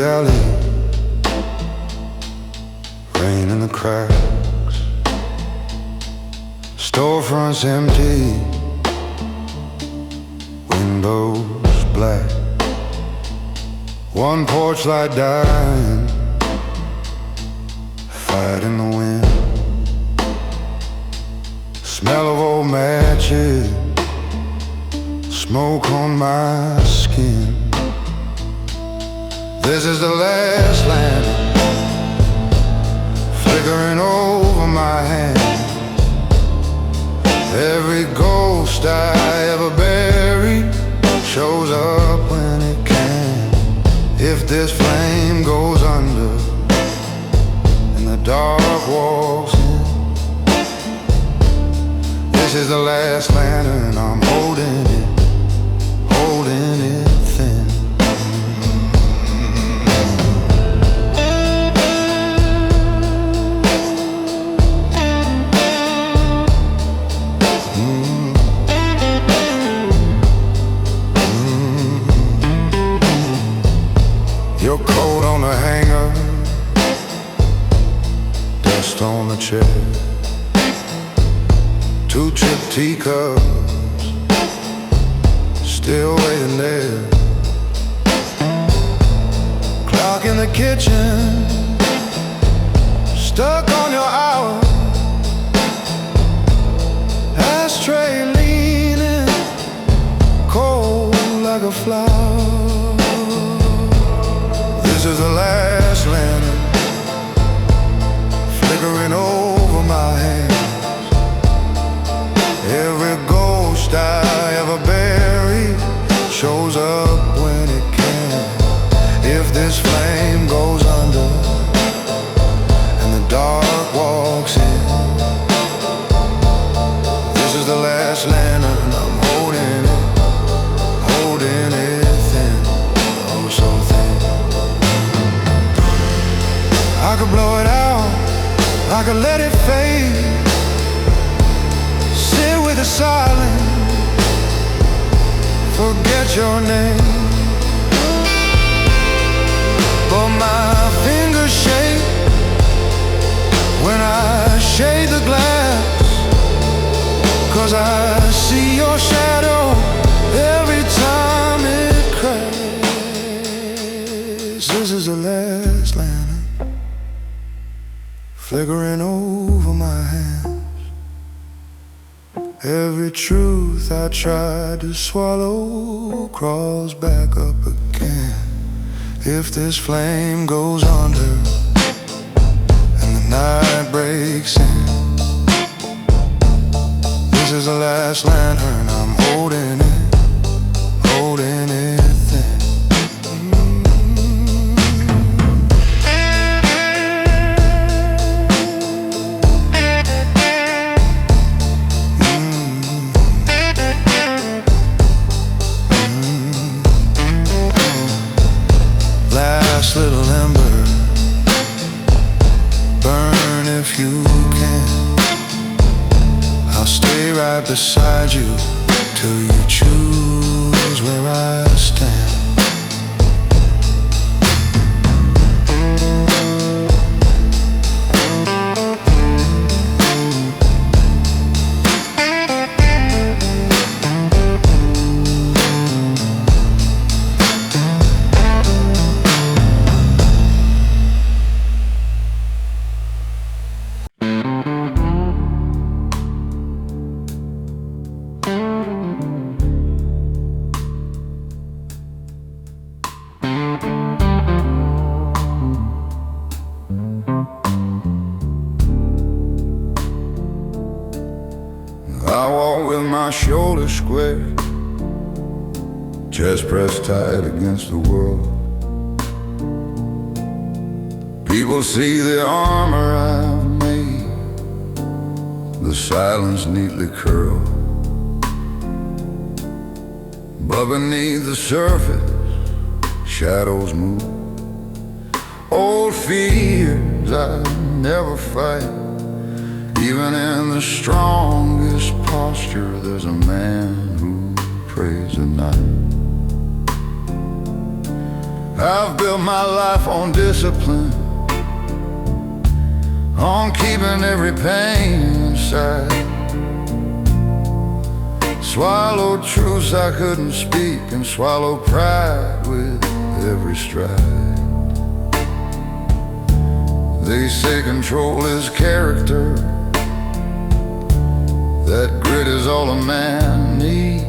alley, rain in the cracks, storefronts empty, windows black, one porch light dying, fight in the wind, smell of old matches, smoke on my skin. This is the last landing, flickering over my hand. Every ghost I ever buried shows up when it can. If this flame goes under and the dark walks in, this is the last lantern, I'm holding it, holding it thin. Your coat on the hanger, dust on the chair, two chipped teacups still waiting there, clock in the kitchen stuck on your hour, ashtray leaning cold like a flower. This is the last lantern, flickering over my hands. Every ghost I ever buried shows up when it can. If this flame goes under and the dark walks in, this is the last lantern, I'm holding it, holding it thin, oh so thin. I could blow it out, I could let it fade, sit with the silence, forget your name. But my fingers shake when I shade the glass, 'cause I see your shadow every time it cracks. This is the last lantern, flickering over my hands. Every truth I tried to swallow crawls back up again. If this flame goes under and the night breaks in, this is the last lantern, I'm holding it, holding it thin. Last little ember, burn if you can. I'll stay right beside you till you choose where I stand. I walk with my shoulders square, chest pressed tight against the world. People see the armor I've made, the silence neatly curled. But beneath the surface, shadows move, old fears I never fight. Even in the strongest posture, there's a man who prays at night. I've built my life on discipline, on keeping every pain inside. Swallowed truths I couldn't speak, and swallow pride with every stride. They say control is character, that grit is all a man needs.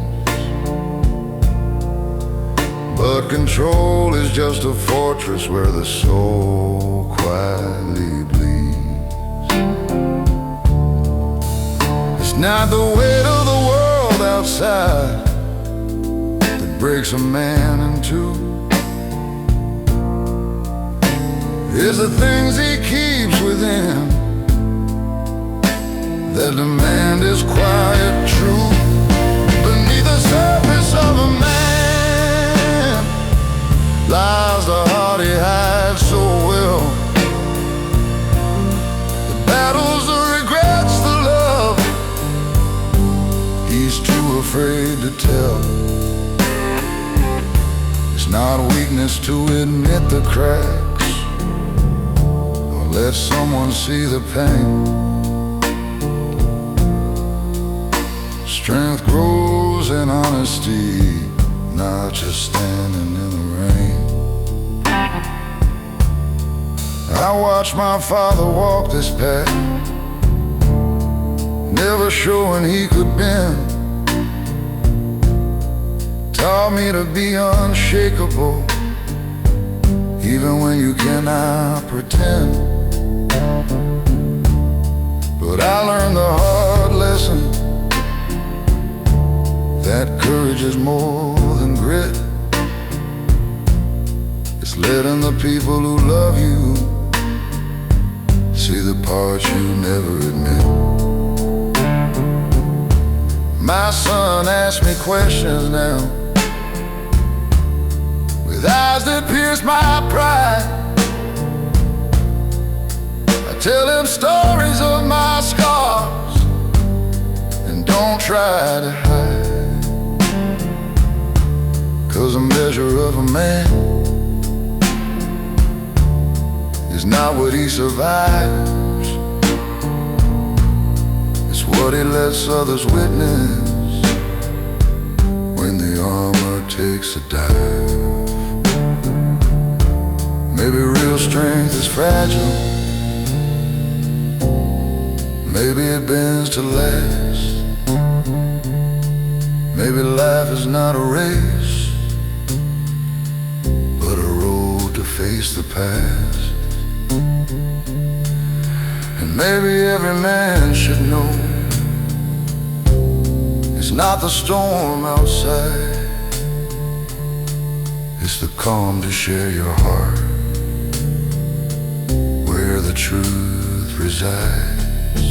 But control is just a fortress where the soul quietly bleeds. It's not the weight of the world outside that breaks a man in two. It's the things he keeps within that demand his quiet truth. Beneath the surface of a man lies the heart he hides so well, the battles, the regrets, the love he's too afraid to tell. It's not weakness to admit the cracks or let someone see the pain. Strength grows in honesty, not just standing in the rain. I watched my father walk this path, never showing he could bend. Taught me to be unshakable, even when you cannot pretend. But I learned the hard lesson that courage is more than grit. It's letting the people who love you see the parts you never admit. My son asks me questions now, with eyes that pierce my pride. I tell him stories of my scars and don't try to hide. 'Cause a measure of a man is not what he survives, it's what he lets others witness when the armor takes a dive. Maybe real strength is fragile, maybe it bends to last. Maybe life is not a race, but a road to face the past. And maybe every man should know it's not the storm outside, it's the calm to share your heart where the truth resides.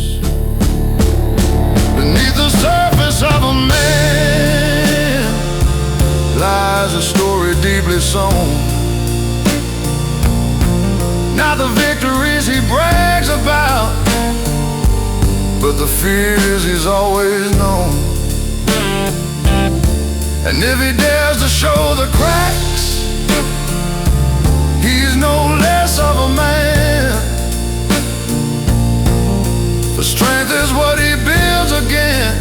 Beneath the surface of a man lies a story deeply sown, not the victories he brags about, but the fears he's always known. And if he dares to show the cracks, he's no less of a man. For strength is what he builds again,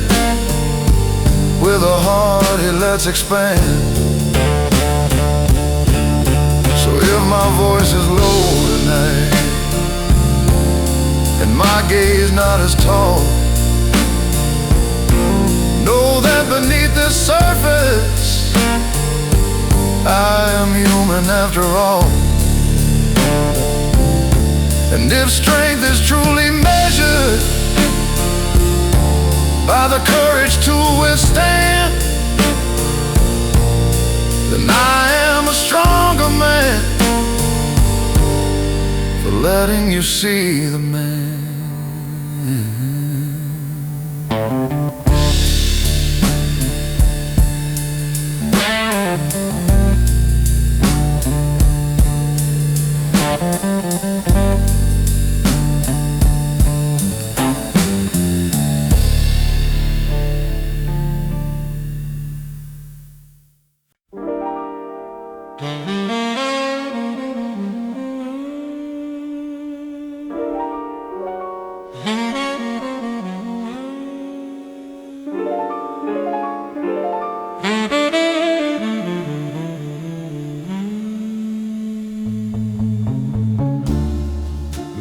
with a heart he lets expand. So if my voice is low tonight and my gaze not as tall, know that beneath this surface I am human after all. And if strength is truly measured by the courage to withstand, then I am a stronger man for letting you see the man.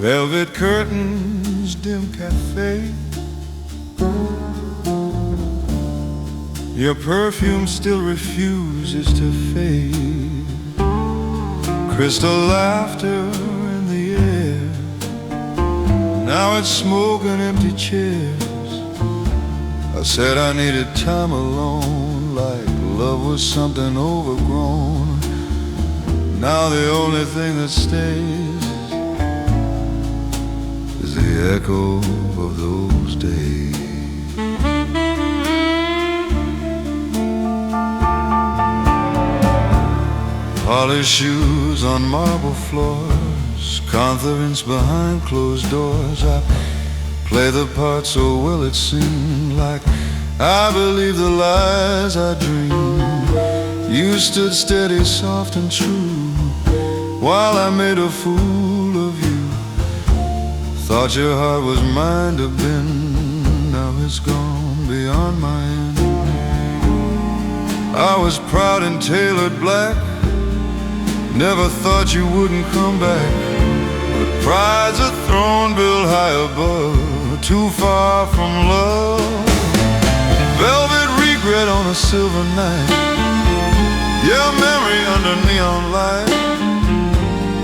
velvet curtains, dim cafe. Your perfume still refuses to fade. Crystal laughter in the air. Now it's smoke and empty chairs. I said I needed time alone, like love was something overgrown. Now the only thing that stays is the echo of those days. Polished shoes on marble floors, conference behind closed doors. I play the part so well it seemed like I believed the lies I dreamed. You stood steady, soft and true, while I made a fool of you. Thought your heart was mine to bend. Now it's gone beyond my end. I was proud and tailored black, never thought you wouldn't come back. But pride's a throne built high above, too far from love. Velvet regret on a silver night, your memory under neon light.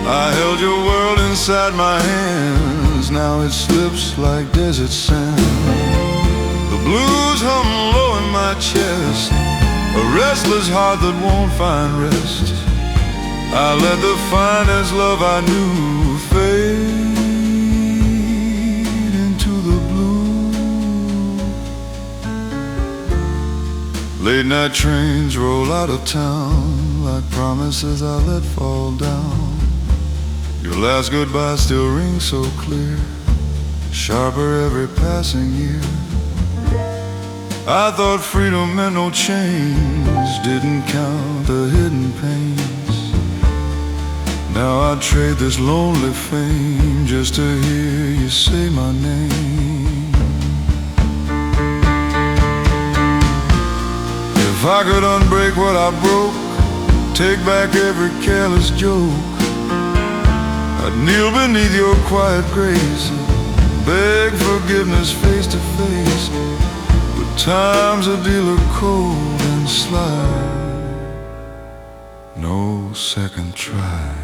I held your world inside my hands, now it slips like desert sand. The blues hum low in my chest, a restless heart that won't find rest. I let the finest love I knew fade into the blue. Late night trains roll out of town like promises I let fall down. Your last goodbye still rings so clear, sharper every passing year. I thought freedom meant no chains, didn't count the hidden pains. Now I'd trade this lonely fame just to hear you say my name. If I could unbreak what I broke, take back every careless joke, I'd kneel beneath your quiet grace, beg forgiveness face to face. But time's a dealer cold and sly, no second try.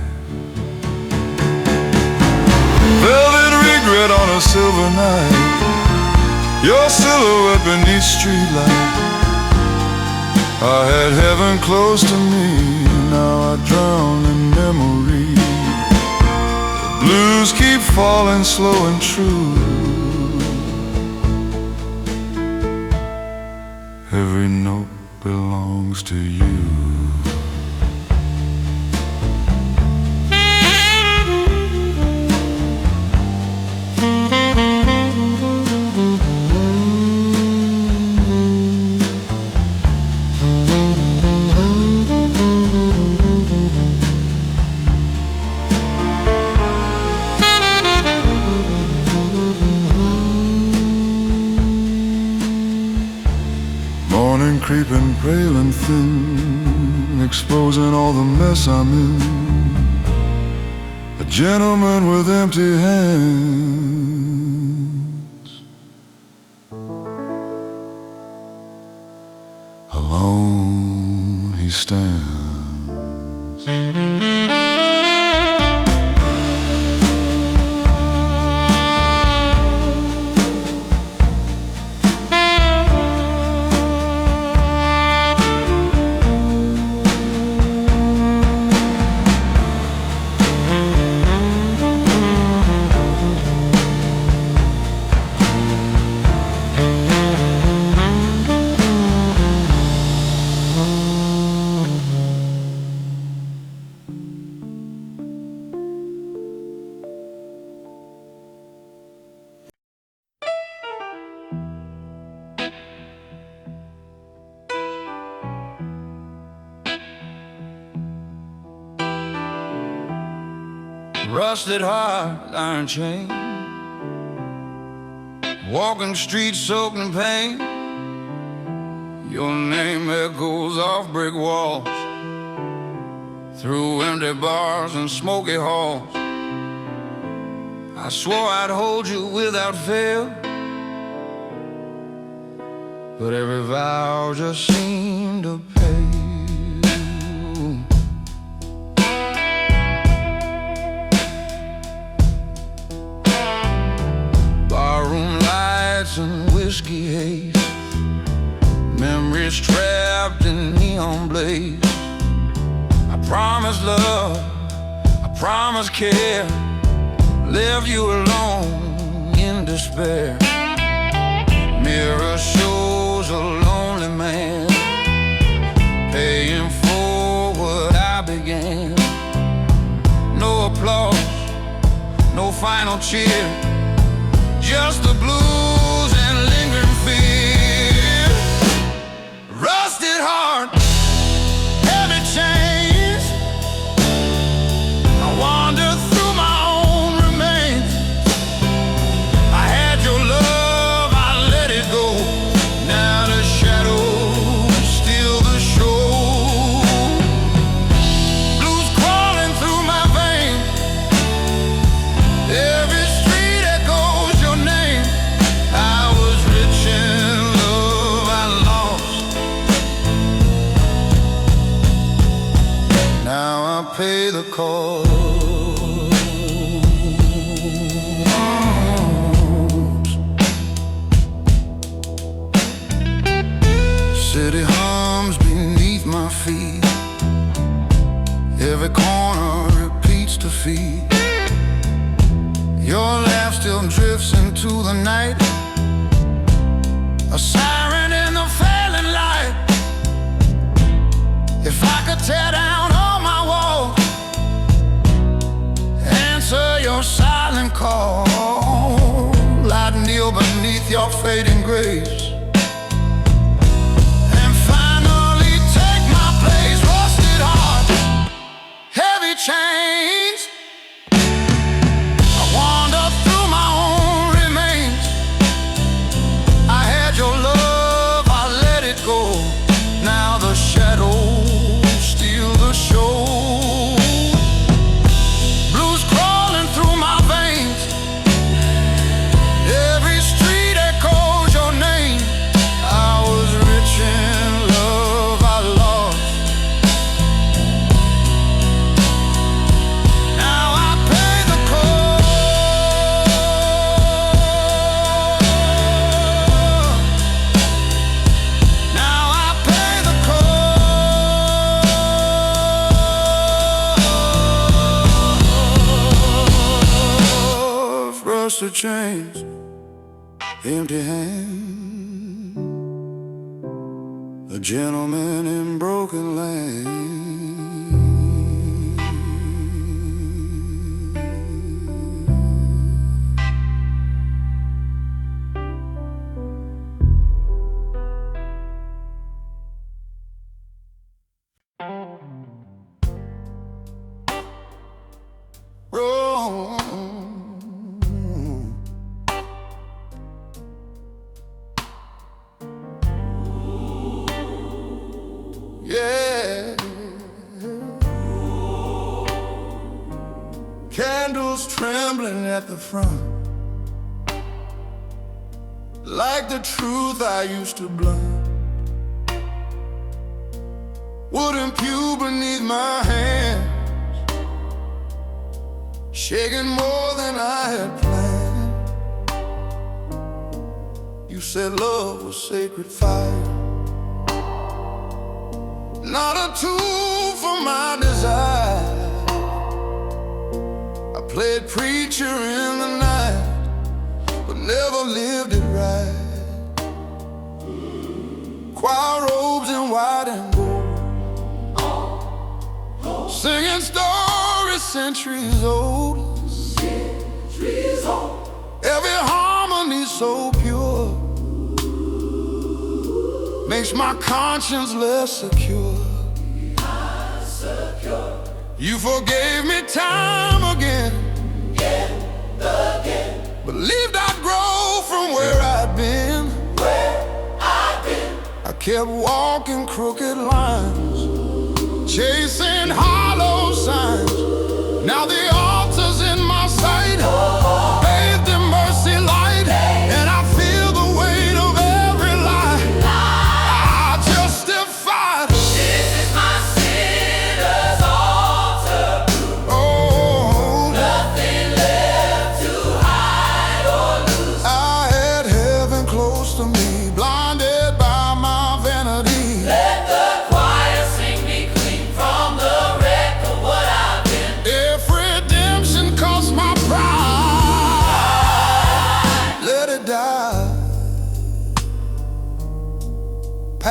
Velvet regret on a silver night, your silhouette beneath streetlight. I had heaven close to me, now I drown in memory. The blues keep falling slow and true. Every note belongs to you. Morning creeping pale and thin, exposing all the mess I'm in. A gentleman with empty hands, alone he stands. Rusted heart, iron chain, walking streets soaked in pain. Your name echoes off brick walls, through empty bars and smoky halls. I swore I'd hold you without fail, but every vow just seemed to pale. Barroom lights and whiskey haze, memories trapped in neon blaze. I promised love, I promised care, left you alone in despair. Mirror shows a lonely man, paying for what I began. No applause, no final cheer, just the blues and lingering fear. Rusted heart, heavy chains, I wander through my own remains. I had your love, I let it go. Now the shadows steal the show. Blues crawling through my veins, every street echoes your name. I was rich in love I lost, now I pay the cost. City hums beneath my feet, every corner repeats defeat. Your laugh still drifts into the night, a siren in the failing light. If I could tear down all my walls, answer your silent call, I'd kneel beneath your fading grace and finally take my place. Rusted heart, heavy chains, I wander through my own remains. I had your love, I let it go. Now the shadows steal the show. Blues crawling through my veins, every street echoes your name. I was rich in love I lost, now I pay the cost. Now I pay the cost. Rusted chains, empty hands, a gentleman in broken land. Yeah, candles trembling at the front, like the truth I used to blunt. Wooden pew beneath my hands, shaking more than I had planned. You said love was sacred fire, not a tool for my desire. I played preacher in the night, but never lived it right. Choir robes in white and gold, singing stories centuries old. Every harmony so pure makes my conscience less secure. You forgave me time again, believed I'd grow from where I'd been. I kept walking crooked lines, chasing hollow signs. Now the altar's in my sight.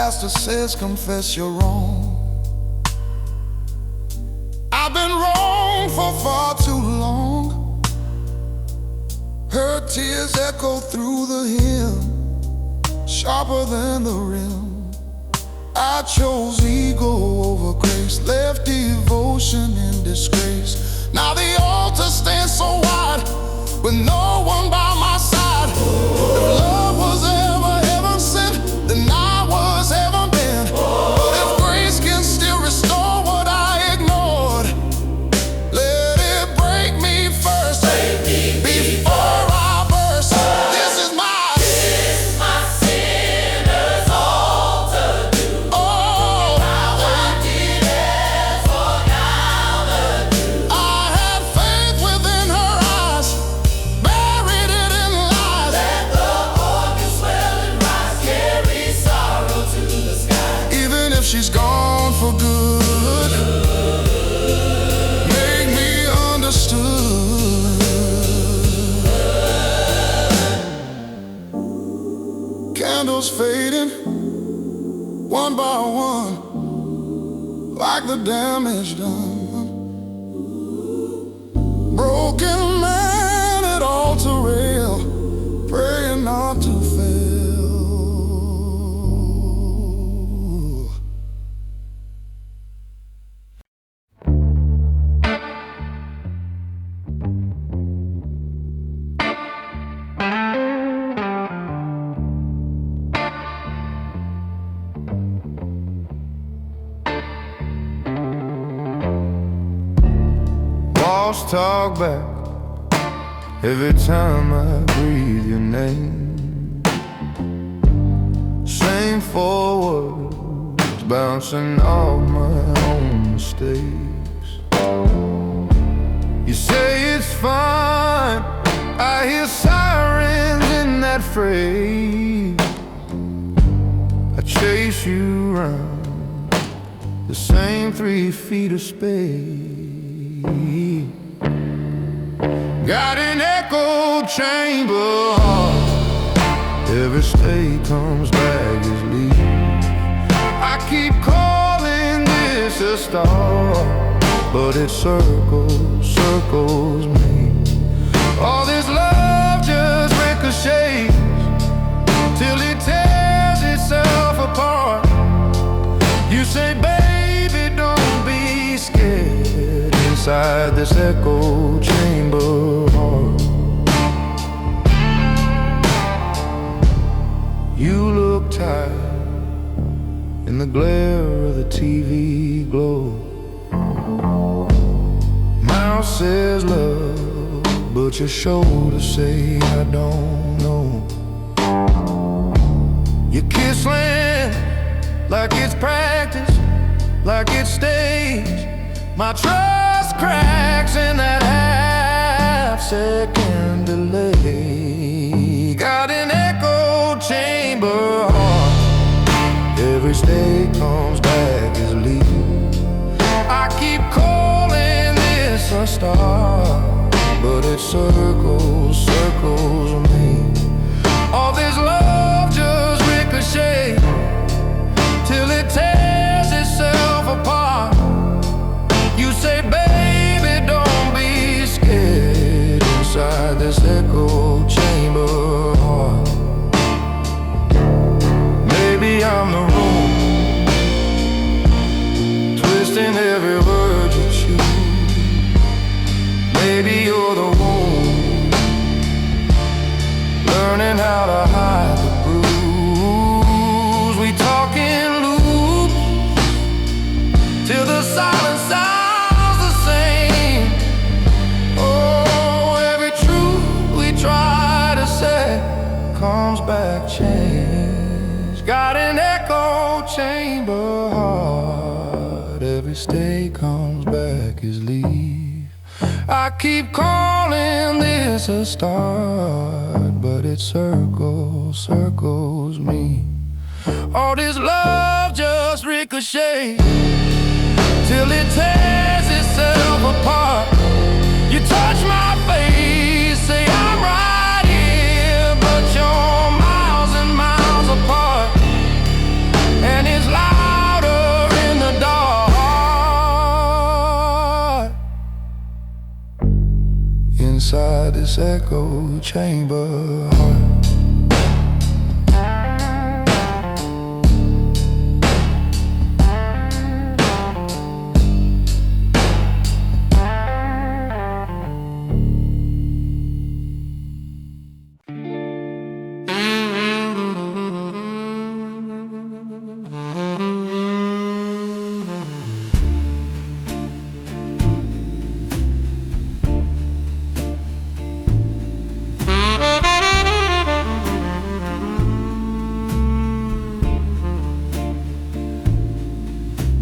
pastor says confess you're wrong. I've been wrong for far too long. Her tears echo through the hymn, sharper than the rim. I chose ego over grace, left devotion in disgrace. Now the altar stands so wide, with no one by my side. If love was ever heaven sent, then I was heaven bent. But if grace can still restore what I ignored, let it break me first, before I burst. This is my sinner's altar. Oh, I did as for now. I had faith within her eyes, buried it in lies. Let the organ swell and rise, carry sorrow to the sky. Even if she's gone for good, make me understood. Candles fading, one by one, like the damage done. Broken man at altar rail, praying not to fail. Walls talk back every time I breathe your name. Same forwards, bouncing off my own mistakes. You say it's fine, I hear sirens in that phrase. I chase you round the same 3 feet of space. Got an echo chamber heart, every stay comes back as leave. I keep calling this a star, but it circles, circles me. All this love just ricochets till it tears itself apart. You say, baby, don't be scared, inside this echo chamber heart. You look tired in the glare of the TV glow. Mouth says love, but your shoulders say I don't know. You kiss land like it's practice, like it's stage. My trust cracks in that half-second delay. Got an echo chamber heart, every stay comes back as leave. I keep calling this a star, but it circles, circles me. All this love just ricochets till it tears itself apart. You say, baby, don't be scared, inside this echo chamber heart. Maybe I'm the room, twisting every word you choose. Maybe you're the wound, learning how to hide the bruise. We talk in loops till the silence sounds the same. Oh, every truth we try to say comes back changed. Got an echo chamber heart, every stay comes back as leave. I keep calling this a start, but it circles, circles me. All this love just ricochets till it tears itself apart. You touch my face, say I'm right here, but you're miles and miles apart. And inside this echo chamber heart.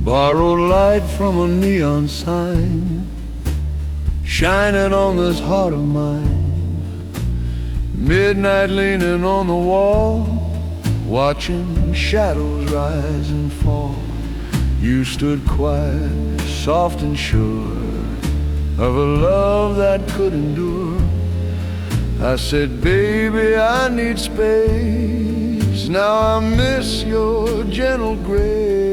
Borrowed light from a neon sign, shining on this heart of mine. Midnight leaning on the wall, watching shadows rise and fall. You stood quiet, soft and sure of a love that could endure. I said, baby, I need space. Now I miss your gentle grace.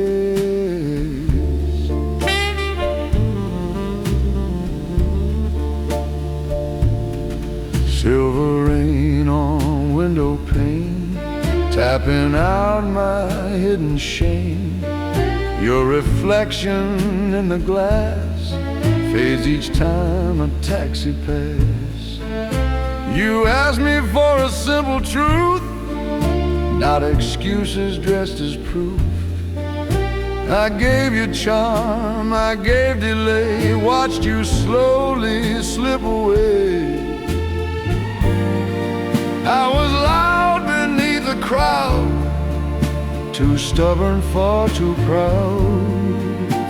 Silver rain on window pane, tapping out my hidden shame. Your reflection in the glass fades each time a taxi passes. You asked me for a simple truth, not excuses dressed as proof. I gave you charm, I gave delay, watched you slowly slip away. I was loud beneath the crowd, too stubborn, far too proud.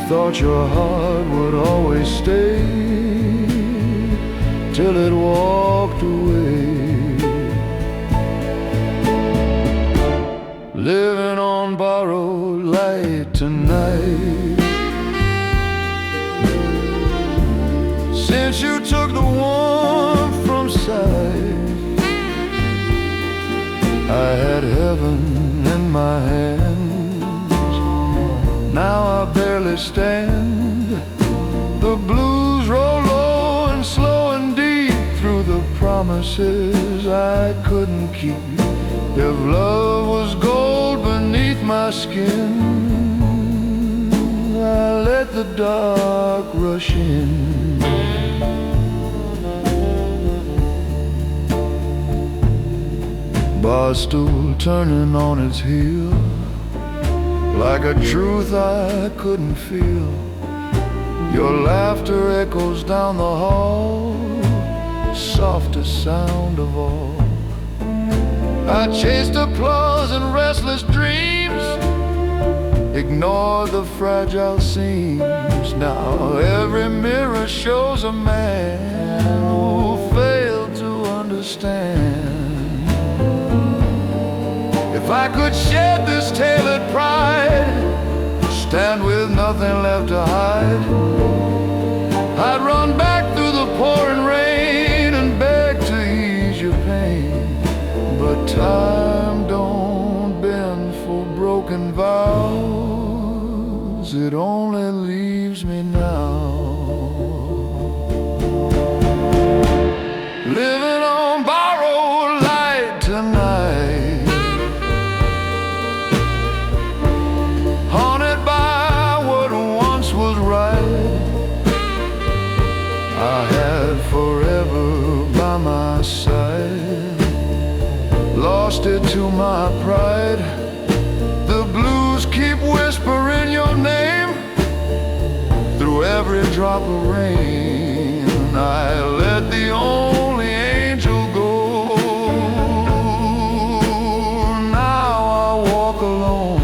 Thought your heart would always stay till it walked away. Living on borrowed light tonight. Since you took the warmth from sight, I had heaven in my hands. Now I barely stand. The blues roll low and slow and deep through the promises I couldn't keep. If love was gold beneath my skin, I let the dark rush in. Bar stool turning on its heel, like a truth I couldn't feel. Your laughter echoes down the hall, softest sound of all. I chased applause and restless dreams, ignored the fragile seams. Now every mirror shows a man who failed to understand. If I could shed this tailored pride, stand with nothing left to hide, I'd run back through the pouring rain and beg to ease your pain. But time don't bend for broken vows, it only leaves me now living on borrowed light tonight, haunted by what once was right. I had forever by my side, lost it to my pride. The blues keep whispering your name through every drop of rain. I let the only angel go. Now I walk alone,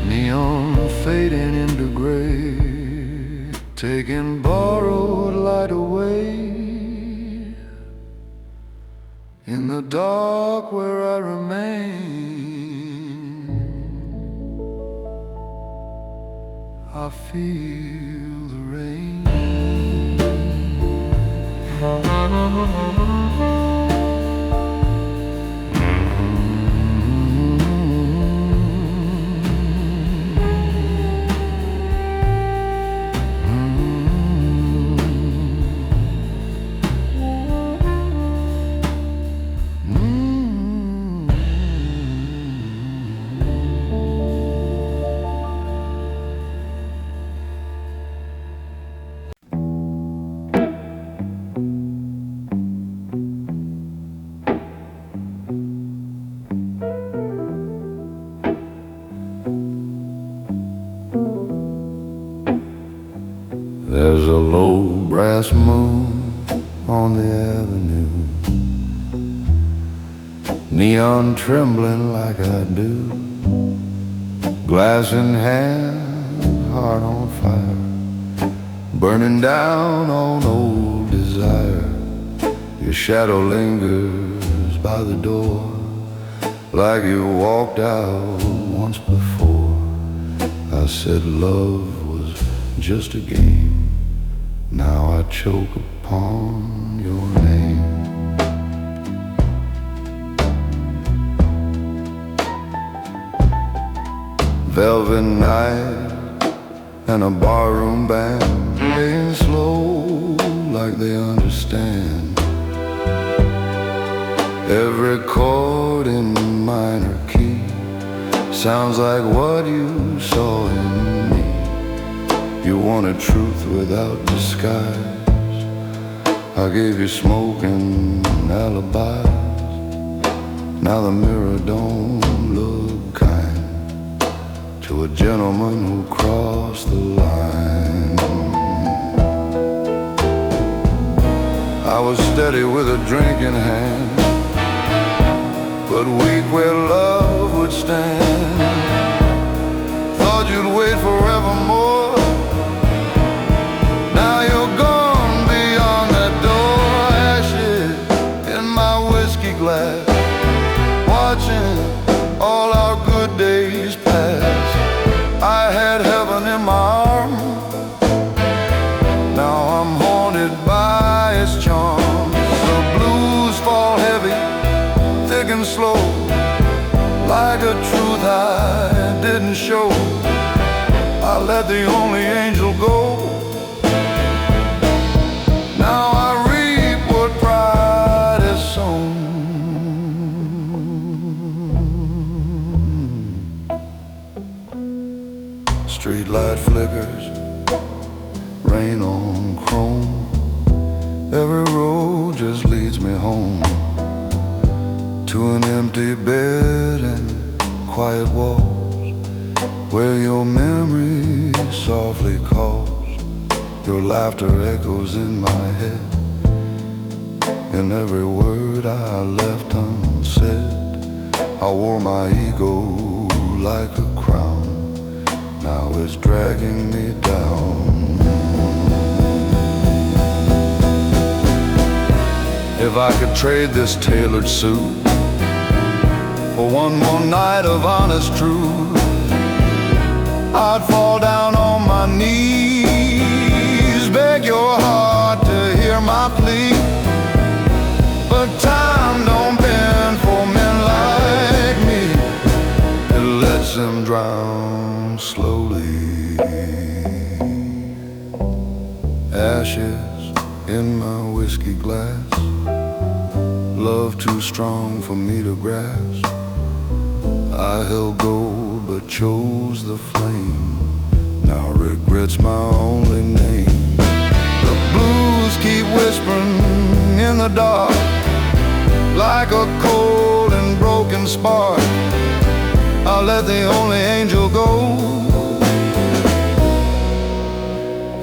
neon fading into gray, taking borrowed light away. In the dark where I remain, I feel the rain. There's a low brass moon on the avenue, neon trembling like I do, glass in hand, heart on fire, burning down on old desire. Your shadow lingers by the door, like you walked out once before. I said love was just a game, now I choke upon your name. Velvet night and a barroom band playing slow like they understand. Every chord in minor key sounds like what you saw in me. You wanted truth without disguise, I gave you smoke and alibis. Now the mirror don't look kind to a gentleman who crossed the line. I was steady with a drink in hand, but weak where love would stand. Thought you'd wait forevermore, now you're gone beyond that door. Ashes in my whiskey glass, watching all our good days pass. I had heaven in my arms, now I'm haunted by its charms. The blues fall heavy, thick and slow, like a truth I didn't show. I let the only angel go, now I reap what pride has sown. Streetlight flickers, rain on chrome, every road just leads me home, to an empty bed and quiet walls, where your memory softly calls. Your laughter echoes in my head, in every word I left unsaid. I wore my ego like a crown, now it's dragging me down. If I could trade this tailored suit for one more night of honest truth, I'd fall down on my knees, beg your heart to hear my plea. But time don't bend for men like me, it lets them drown slowly. Ashes in my whiskey glass, love too strong for me to grasp. I held gold but chose the flame, now regret's my only name. The blues keep whispering in the dark, like a cold and broken spark. I'll let the only angel go,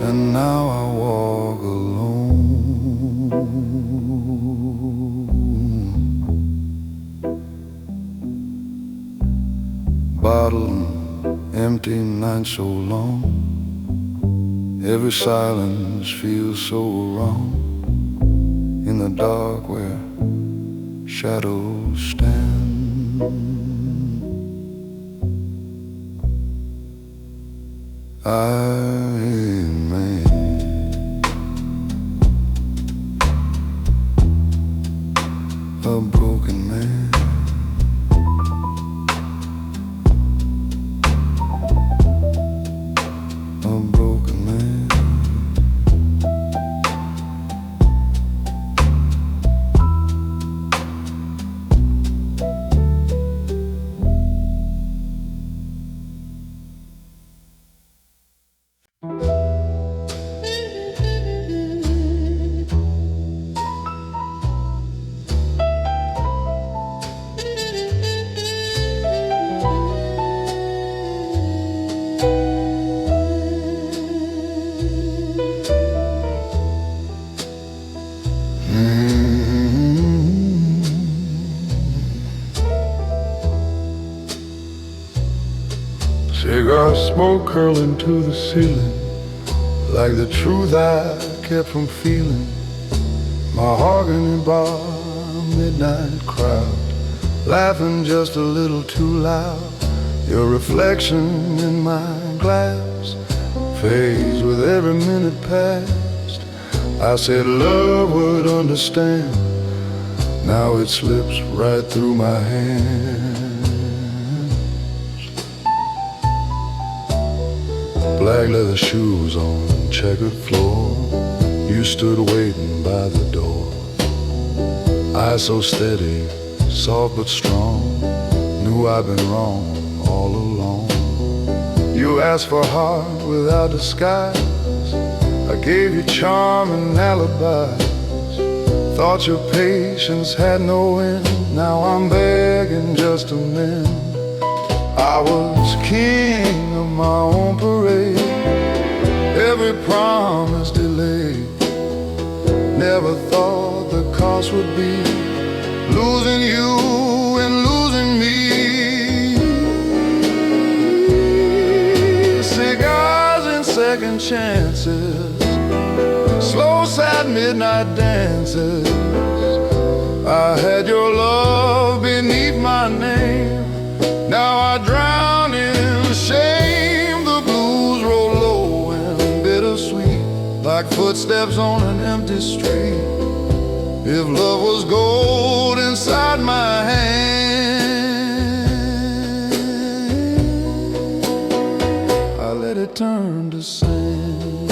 and now I walk alone. Bottle empty night so long, every silence feels so wrong. In the dark where shadows stand, I'm a broken man. A broken man. Cigar smoke curling to the ceiling, like the truth I kept from feeling. Mahogany bar, midnight crowd, laughing just a little too loud. Your reflection in my glass fades with every minute past. I said love would understand, now it slips right through my hands. Black leather shoes on checkered floor, you stood waiting by the door. Eyes so steady, soft but strong, knew I'd been wrong all along. You asked for heart without disguise, I gave you charm and alibis. Thought your patience had no end, now I'm begging just to mend. I was king of my own parade, every promise delayed. Never thought the cost would be losing you and losing me. Cigars and second chances, slow sad midnight dances. I had your love beneath my name, now I drown in shame. The blues roll low and bittersweet, like footsteps on an empty street. If love was gold inside my hand, I let it turn to sand.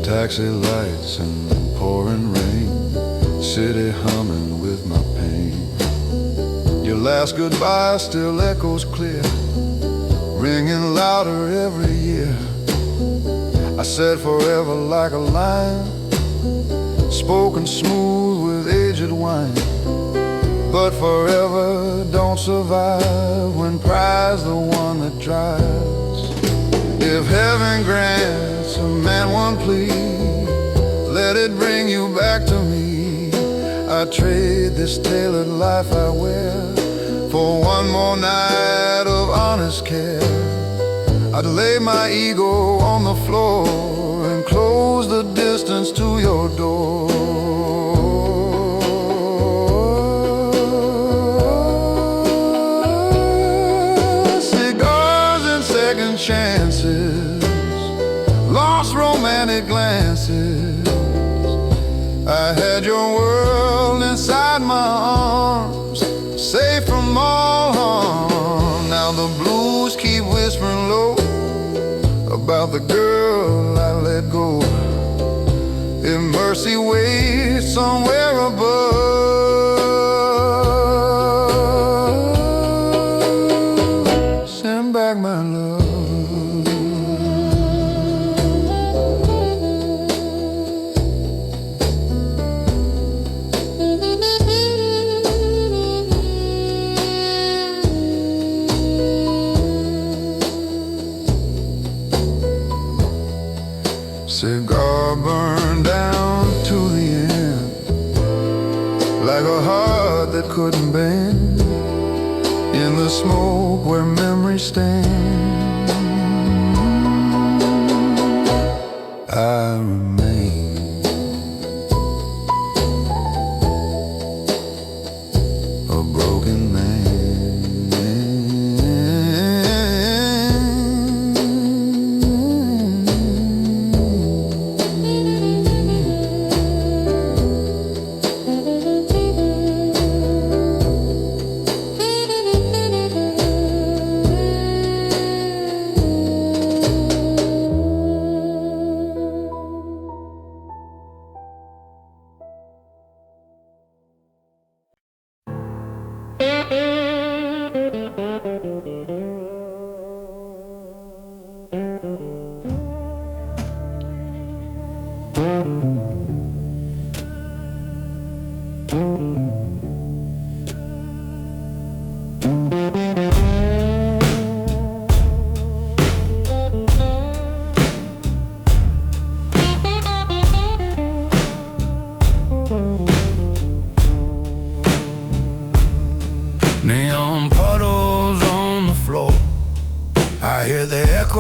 Taxi lights and pouring rain, city humming with my pain. Your last goodbye still echoes clear, ringing louder every year. I said forever like a line, spoken smooth with aged wine. But forever don't survive when pride's the one that drives. If heaven grants a man one plea, let it bring you back to me. I trade this tailored life I wear for one more night of honest care. I'd lay my ego on the floor and close the distance to your door. Cigars and second chances, lost romantic glances. I had your world inside my arms, safe from all harm. Now the blues keep whispering low about the girl I let go. If mercy waits somewhere above, send back my love. Cigar burned down to the end, like a heart that couldn't bend, in the smoke where memories stand. I remain a broken man.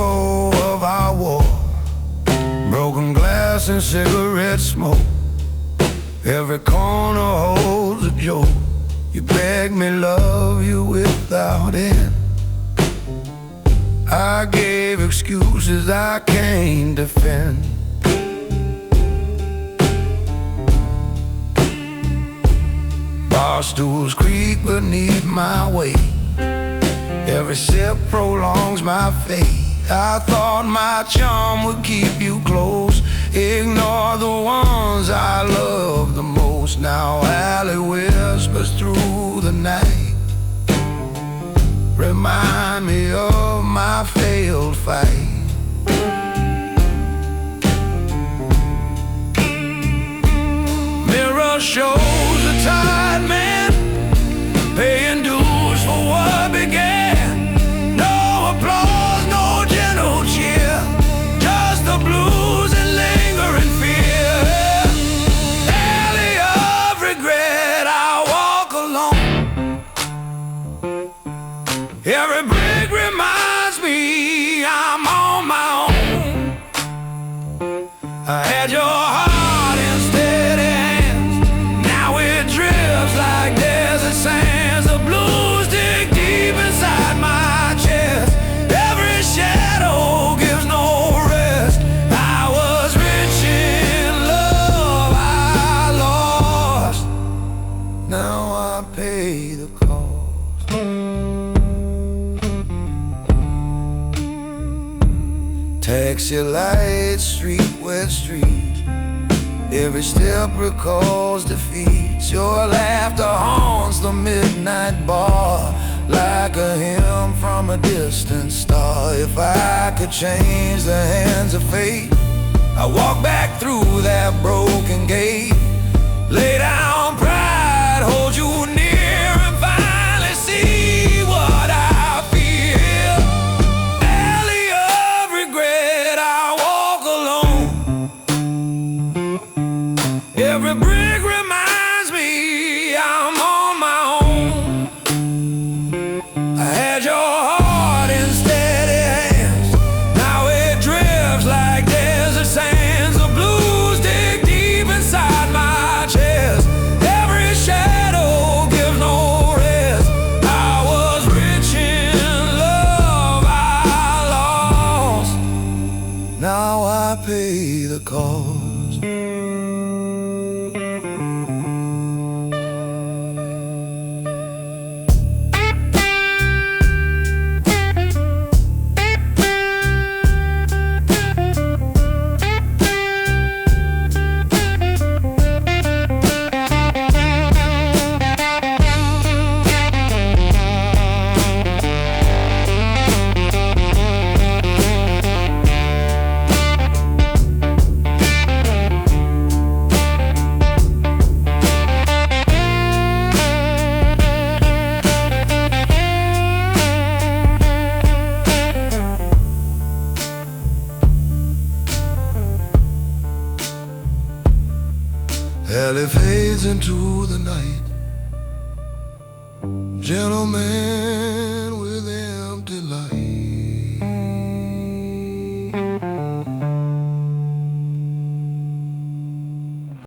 echo of our war, broken glass and cigarette smoke. Every corner holds a joke. You beg me love you without end. I gave excuses I can't defend. Bar stools creak beneath my weight. Every sip prolongs my fate. I thought my charm would keep you close, ignore the ones I love the most. Now alley whispers through the night, remind me of my failed fight. Mirror shows a tired man paying dues for what began. No applause, no gentle cheer, just the blues and lingering fear. Alley of regret, I walk alone. Every brick reminds me I'm on my own. I had your heart in steady hands, now it drifts like desert sands. The blues dig deep inside my chest, every shadow gives no rest. I was rich in love, I lost, now I pay the cost. Taxi lights, street wet streets, every step recalls defeat. Your laughter haunts the midnight bar like a hymn from a distant star. If I could change the hands of fate, I walk back through that broken gate. Lay down pride, hold you near, and finally see what I feel. Alley of regret, I walk alone. Every brick reminds me I'm on my own. I had your heart in steady hands, now it drifts like desert sands. The blues dig deep inside my chest, every shadow gives no rest. I was rich in love, I lost, now I pay the cost. Alley fades into the night, gentleman with empty light.